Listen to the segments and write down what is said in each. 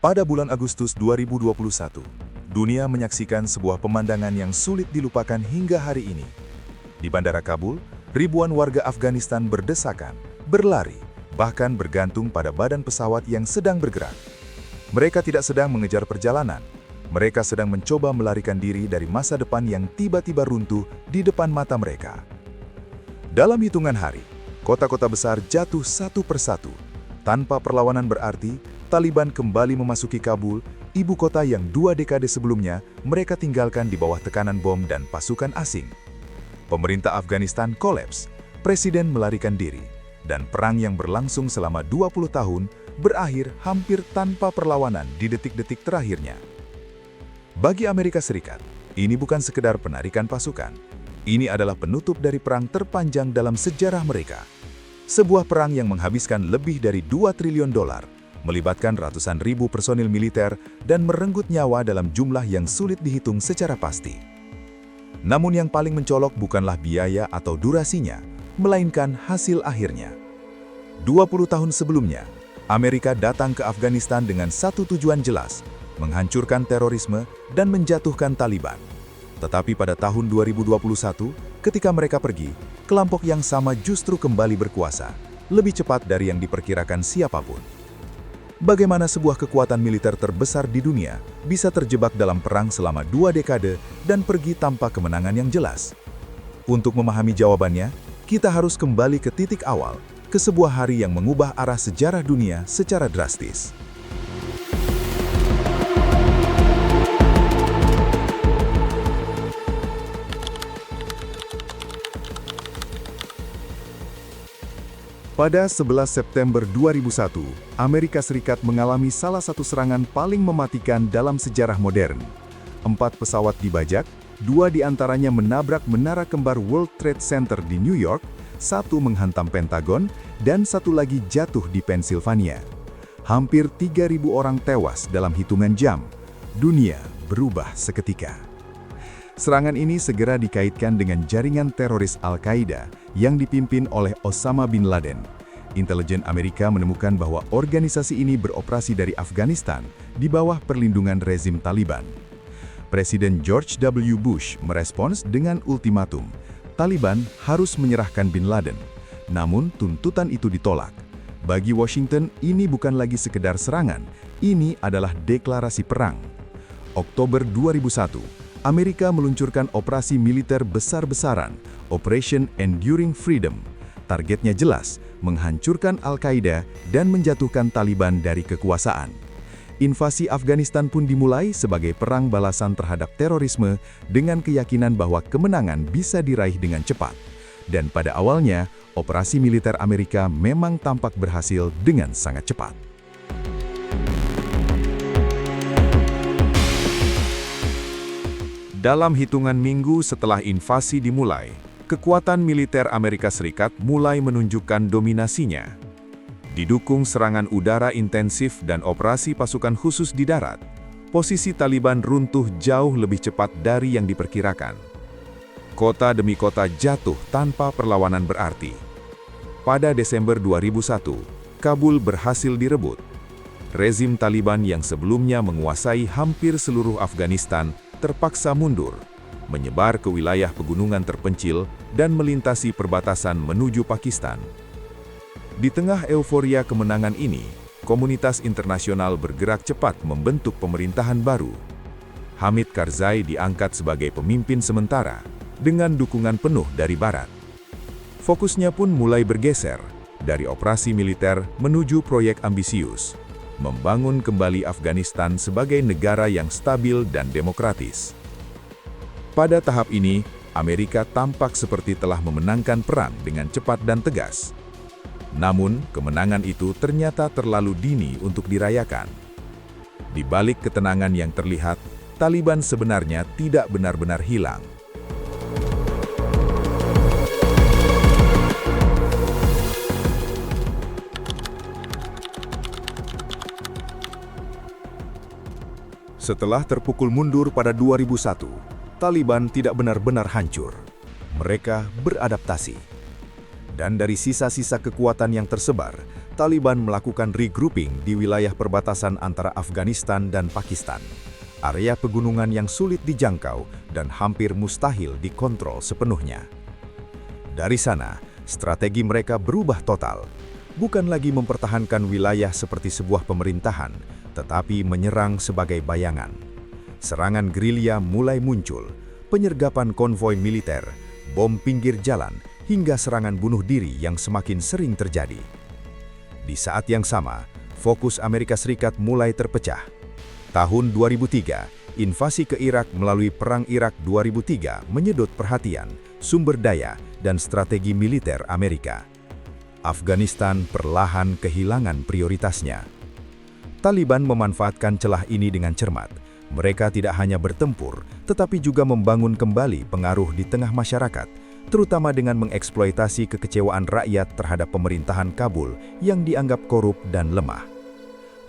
Pada bulan Agustus 2021, dunia menyaksikan sebuah pemandangan yang sulit dilupakan hingga hari ini. Di Bandara Kabul, ribuan warga Afghanistan berdesakan, berlari, bahkan bergantung pada badan pesawat yang sedang bergerak. Mereka tidak sedang mengejar perjalanan, mereka sedang mencoba melarikan diri dari masa depan yang tiba-tiba runtuh di depan mata mereka. Dalam hitungan hari, kota-kota besar jatuh satu persatu. Tanpa perlawanan berarti, Taliban kembali memasuki Kabul, ibu kota yang 2 dekade sebelumnya mereka tinggalkan di bawah tekanan bom dan pasukan asing. Pemerintah Afghanistan kolaps, presiden melarikan diri, dan perang yang berlangsung selama 20 tahun berakhir hampir tanpa perlawanan di detik-detik terakhirnya. Bagi Amerika Serikat, ini bukan sekedar penarikan pasukan. Ini adalah penutup dari perang terpanjang dalam sejarah mereka. Sebuah perang yang menghabiskan lebih dari $2 triliun, melibatkan ratusan ribu personil militer dan merenggut nyawa dalam jumlah yang sulit dihitung secara pasti. Namun yang paling mencolok bukanlah biaya atau durasinya, melainkan hasil akhirnya. 20 tahun sebelumnya, Amerika datang ke Afghanistan dengan satu tujuan jelas, menghancurkan terorisme dan menjatuhkan Taliban. Tetapi pada tahun 2021, ketika mereka pergi, kelompok yang sama justru kembali berkuasa, lebih cepat dari yang diperkirakan siapapun. Bagaimana sebuah kekuatan militer terbesar di dunia bisa terjebak dalam perang selama 2 dekade dan pergi tanpa kemenangan yang jelas? Untuk memahami jawabannya, kita harus kembali ke titik awal, ke sebuah hari yang mengubah arah sejarah dunia secara drastis. Pada 11 September 2001, Amerika Serikat mengalami salah satu serangan paling mematikan dalam sejarah modern. 4 pesawat dibajak, 2 diantaranya menabrak menara kembar World Trade Center di New York, 1 menghantam Pentagon, dan 1 lagi jatuh di Pennsylvania. Hampir 3.000 orang tewas dalam hitungan jam. Dunia berubah seketika. Serangan ini segera dikaitkan dengan jaringan teroris Al-Qaeda yang dipimpin oleh Osama bin Laden. Intelijen Amerika menemukan bahwa organisasi ini beroperasi dari Afghanistan di bawah perlindungan rezim Taliban. Presiden George W. Bush merespons dengan ultimatum, Taliban harus menyerahkan bin Laden. Namun tuntutan itu ditolak. Bagi Washington, ini bukan lagi sekedar serangan, ini adalah deklarasi perang. Oktober 2001, Amerika meluncurkan operasi militer besar-besaran, Operation Enduring Freedom. Targetnya jelas, menghancurkan Al-Qaeda dan menjatuhkan Taliban dari kekuasaan. Invasi Afghanistan pun dimulai sebagai perang balasan terhadap terorisme dengan keyakinan bahwa kemenangan bisa diraih dengan cepat. Dan pada awalnya, operasi militer Amerika memang tampak berhasil dengan sangat cepat. Dalam hitungan minggu setelah invasi dimulai, kekuatan militer Amerika Serikat mulai menunjukkan dominasinya. Didukung serangan udara intensif dan operasi pasukan khusus di darat, posisi Taliban runtuh jauh lebih cepat dari yang diperkirakan. Kota demi kota jatuh tanpa perlawanan berarti. Pada Desember 2001, Kabul berhasil direbut. Rezim Taliban yang sebelumnya menguasai hampir seluruh Afghanistan terpaksa mundur, menyebar ke wilayah pegunungan terpencil dan melintasi perbatasan menuju Pakistan. Di tengah euforia kemenangan ini, komunitas internasional bergerak cepat membentuk pemerintahan baru. Hamid Karzai diangkat sebagai pemimpin sementara dengan dukungan penuh dari Barat. Fokusnya pun mulai bergeser dari operasi militer menuju proyek ambisius, membangun kembali Afghanistan sebagai negara yang stabil dan demokratis. Pada tahap ini, Amerika tampak seperti telah memenangkan perang dengan cepat dan tegas. Namun, kemenangan itu ternyata terlalu dini untuk dirayakan. Di balik ketenangan yang terlihat, Taliban sebenarnya tidak benar-benar hilang. Setelah terpukul mundur pada 2001, Taliban tidak benar-benar hancur. Mereka beradaptasi. Dan dari sisa-sisa kekuatan yang tersebar, Taliban melakukan regrouping di wilayah perbatasan antara Afghanistan dan Pakistan. Area pegunungan yang sulit dijangkau dan hampir mustahil dikontrol sepenuhnya. Dari sana, strategi mereka berubah total. Bukan lagi mempertahankan wilayah seperti sebuah pemerintahan, tetapi menyerang sebagai bayangan. Serangan gerilya mulai muncul, penyergapan konvoi militer, bom pinggir jalan, hingga serangan bunuh diri yang semakin sering terjadi. Di saat yang sama, fokus Amerika Serikat mulai terpecah. Tahun 2003, invasi ke Irak melalui Perang Irak 2003 menyedot perhatian, sumber daya, dan strategi militer Amerika. Afghanistan perlahan kehilangan prioritasnya. Taliban memanfaatkan celah ini dengan cermat. Mereka tidak hanya bertempur, tetapi juga membangun kembali pengaruh di tengah masyarakat, terutama dengan mengeksploitasi kekecewaan rakyat terhadap pemerintahan Kabul yang dianggap korup dan lemah.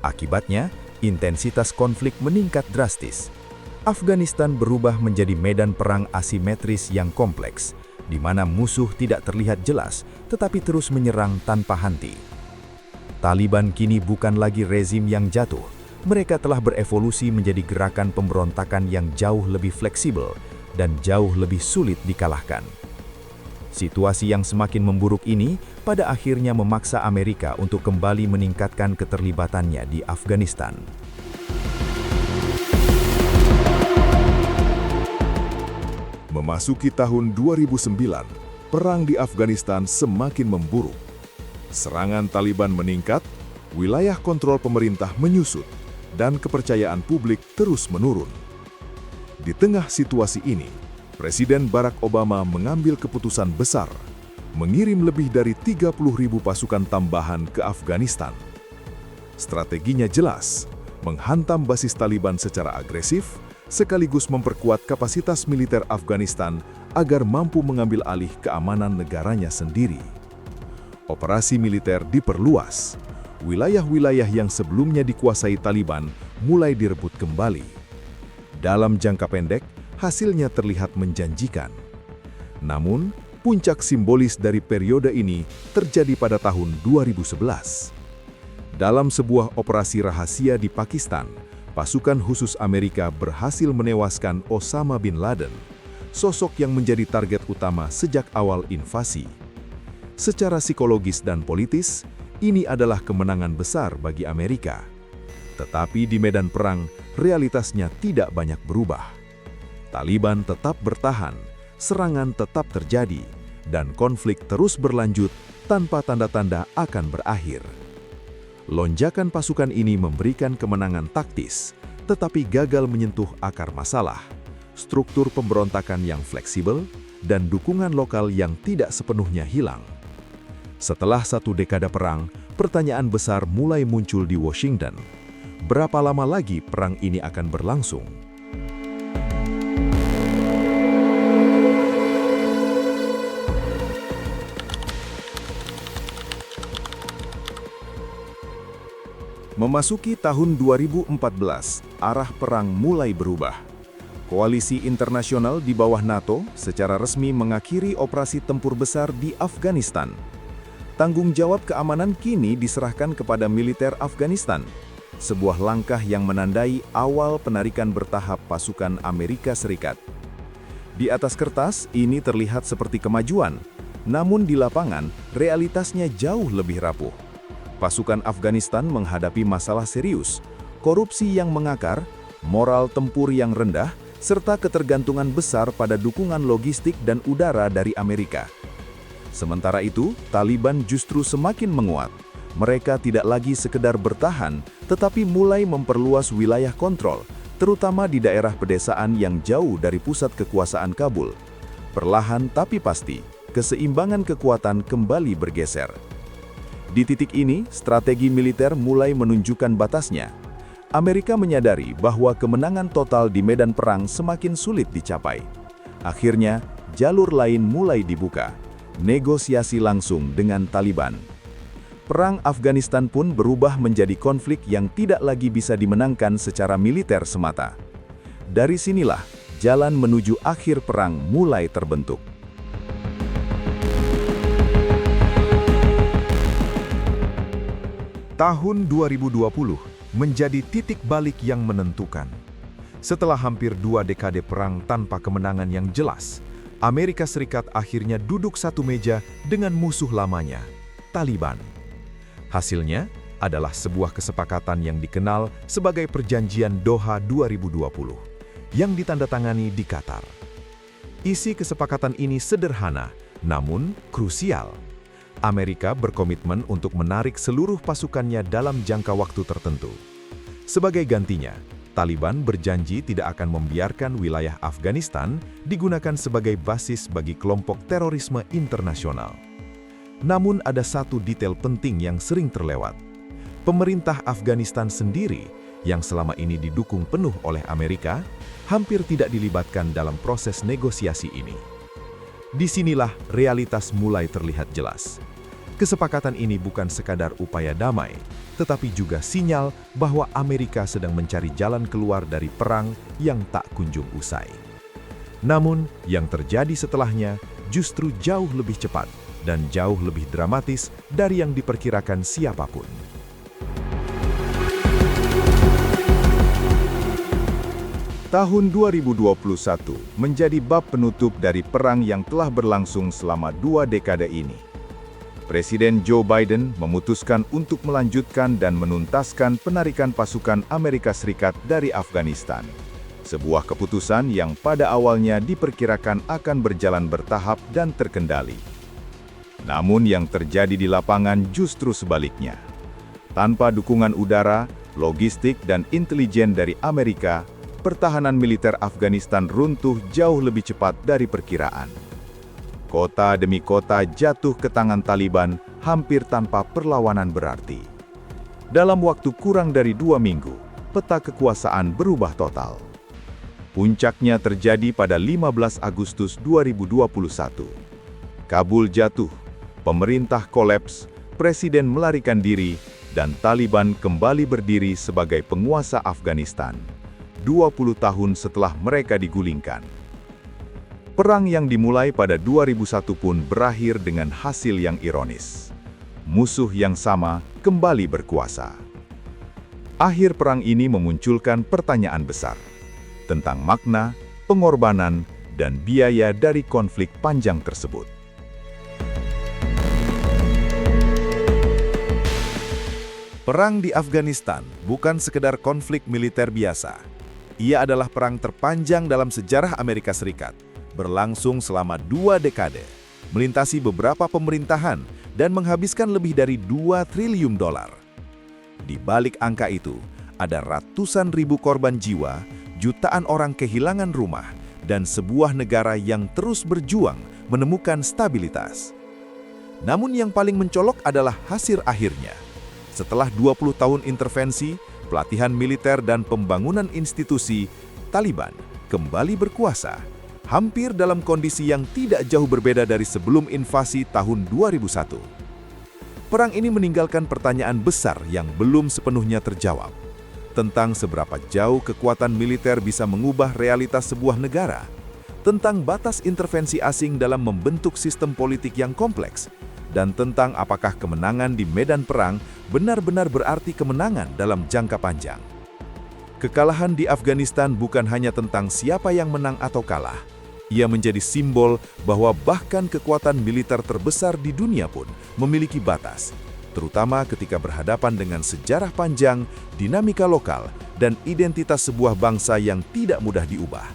Akibatnya, intensitas konflik meningkat drastis. Afghanistan berubah menjadi medan perang asimetris yang kompleks, di mana musuh tidak terlihat jelas, tetapi terus menyerang tanpa henti. Taliban kini bukan lagi rezim yang jatuh. Mereka telah berevolusi menjadi gerakan pemberontakan yang jauh lebih fleksibel dan jauh lebih sulit dikalahkan. Situasi yang semakin memburuk ini pada akhirnya memaksa Amerika untuk kembali meningkatkan keterlibatannya di Afghanistan. Memasuki tahun 2009, perang di Afghanistan semakin memburuk. Serangan Taliban meningkat, wilayah kontrol pemerintah menyusut, dan kepercayaan publik terus menurun. Di tengah situasi ini, Presiden Barack Obama mengambil keputusan besar, mengirim lebih dari 30.000 pasukan tambahan ke Afghanistan. Strateginya jelas, menghantam basis Taliban secara agresif, sekaligus memperkuat kapasitas militer Afghanistan agar mampu mengambil alih keamanan negaranya sendiri. Operasi militer diperluas. Wilayah-wilayah yang sebelumnya dikuasai Taliban mulai direbut kembali. Dalam jangka pendek, hasilnya terlihat menjanjikan. Namun, puncak simbolis dari periode ini terjadi pada tahun 2011. Dalam sebuah operasi rahasia di Pakistan, pasukan khusus Amerika berhasil menewaskan Osama bin Laden, sosok yang menjadi target utama sejak awal invasi. Secara psikologis dan politis, ini adalah kemenangan besar bagi Amerika. Tetapi di medan perang, realitasnya tidak banyak berubah. Taliban tetap bertahan, serangan tetap terjadi, dan konflik terus berlanjut tanpa tanda-tanda akan berakhir. Lonjakan pasukan ini memberikan kemenangan taktis, tetapi gagal menyentuh akar masalah, struktur pemberontakan yang fleksibel, dan dukungan lokal yang tidak sepenuhnya hilang. Setelah satu dekade perang, pertanyaan besar mulai muncul di Washington. Berapa lama lagi perang ini akan berlangsung? Memasuki tahun 2014, arah perang mulai berubah. Koalisi internasional di bawah NATO secara resmi mengakhiri operasi tempur besar di Afghanistan. Tanggung jawab keamanan kini diserahkan kepada militer Afghanistan, sebuah langkah yang menandai awal penarikan bertahap pasukan Amerika Serikat. Di atas kertas, ini terlihat seperti kemajuan, namun di lapangan, realitasnya jauh lebih rapuh. Pasukan Afghanistan menghadapi masalah serius, korupsi yang mengakar, moral tempur yang rendah, serta ketergantungan besar pada dukungan logistik dan udara dari Amerika. Sementara itu, Taliban justru semakin menguat. Mereka tidak lagi sekedar bertahan, tetapi mulai memperluas wilayah kontrol, terutama di daerah pedesaan yang jauh dari pusat kekuasaan Kabul. Perlahan tapi pasti, keseimbangan kekuatan kembali bergeser. Di titik ini, strategi militer mulai menunjukkan batasnya. Amerika menyadari bahwa kemenangan total di medan perang semakin sulit dicapai. Akhirnya, jalur lain mulai dibuka, negosiasi langsung dengan Taliban. Perang Afghanistan pun berubah menjadi konflik yang tidak lagi bisa dimenangkan secara militer semata. Dari sinilah, jalan menuju akhir perang mulai terbentuk. Tahun 2020 menjadi titik balik yang menentukan. Setelah hampir 2 dekade perang tanpa kemenangan yang jelas, Amerika Serikat akhirnya duduk satu meja dengan musuh lamanya, Taliban. Hasilnya adalah sebuah kesepakatan yang dikenal sebagai Perjanjian Doha 2020, yang ditandatangani di Qatar. Isi kesepakatan ini sederhana, namun krusial. Amerika berkomitmen untuk menarik seluruh pasukannya dalam jangka waktu tertentu. Sebagai gantinya, Taliban berjanji tidak akan membiarkan wilayah Afghanistan digunakan sebagai basis bagi kelompok terorisme internasional. Namun ada satu detail penting yang sering terlewat. Pemerintah Afghanistan sendiri, yang selama ini didukung penuh oleh Amerika, hampir tidak dilibatkan dalam proses negosiasi ini. Disinilah realitas mulai terlihat jelas. Kesepakatan ini bukan sekadar upaya damai, tetapi juga sinyal bahwa Amerika sedang mencari jalan keluar dari perang yang tak kunjung usai. Namun, yang terjadi setelahnya justru jauh lebih cepat dan jauh lebih dramatis dari yang diperkirakan siapapun. Tahun 2021 menjadi bab penutup dari perang yang telah berlangsung selama 2 dekade ini. Presiden Joe Biden memutuskan untuk melanjutkan dan menuntaskan penarikan pasukan Amerika Serikat dari Afghanistan. Sebuah keputusan yang pada awalnya diperkirakan akan berjalan bertahap dan terkendali. Namun yang terjadi di lapangan justru sebaliknya. Tanpa dukungan udara, logistik, dan intelijen dari Amerika, pertahanan militer Afghanistan runtuh jauh lebih cepat dari perkiraan. Kota demi kota jatuh ke tangan Taliban hampir tanpa perlawanan berarti. Dalam waktu kurang dari 2 minggu, peta kekuasaan berubah total. Puncaknya terjadi pada 15 Agustus 2021. Kabul jatuh, pemerintah kolaps, presiden melarikan diri, dan Taliban kembali berdiri sebagai penguasa Afghanistan. 20 tahun setelah mereka digulingkan. Perang yang dimulai pada 2001 pun berakhir dengan hasil yang ironis. Musuh yang sama kembali berkuasa. Akhir perang ini memunculkan pertanyaan besar tentang makna, pengorbanan, dan biaya dari konflik panjang tersebut. Perang di Afghanistan bukan sekedar konflik militer biasa. Ia adalah perang terpanjang dalam sejarah Amerika Serikat, berlangsung selama 2 dekade, melintasi beberapa pemerintahan, dan menghabiskan lebih dari $2 triliun. Di balik angka itu, ada ratusan ribu korban jiwa, jutaan orang kehilangan rumah, dan sebuah negara yang terus berjuang menemukan stabilitas. Namun yang paling mencolok adalah hasil akhirnya. Setelah 20 tahun intervensi, pelatihan militer, dan pembangunan institusi, Taliban kembali berkuasa, hampir dalam kondisi yang tidak jauh berbeda dari sebelum invasi tahun 2001. Perang ini meninggalkan pertanyaan besar yang belum sepenuhnya terjawab, tentang seberapa jauh kekuatan militer bisa mengubah realitas sebuah negara, tentang batas intervensi asing dalam membentuk sistem politik yang kompleks, dan tentang apakah kemenangan di medan perang benar-benar berarti kemenangan dalam jangka panjang. Kekalahan di Afghanistan bukan hanya tentang siapa yang menang atau kalah. Ia menjadi simbol bahwa bahkan kekuatan militer terbesar di dunia pun memiliki batas, terutama ketika berhadapan dengan sejarah panjang, dinamika lokal, dan identitas sebuah bangsa yang tidak mudah diubah.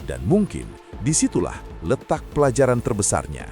Dan mungkin disitulah letak pelajaran terbesarnya.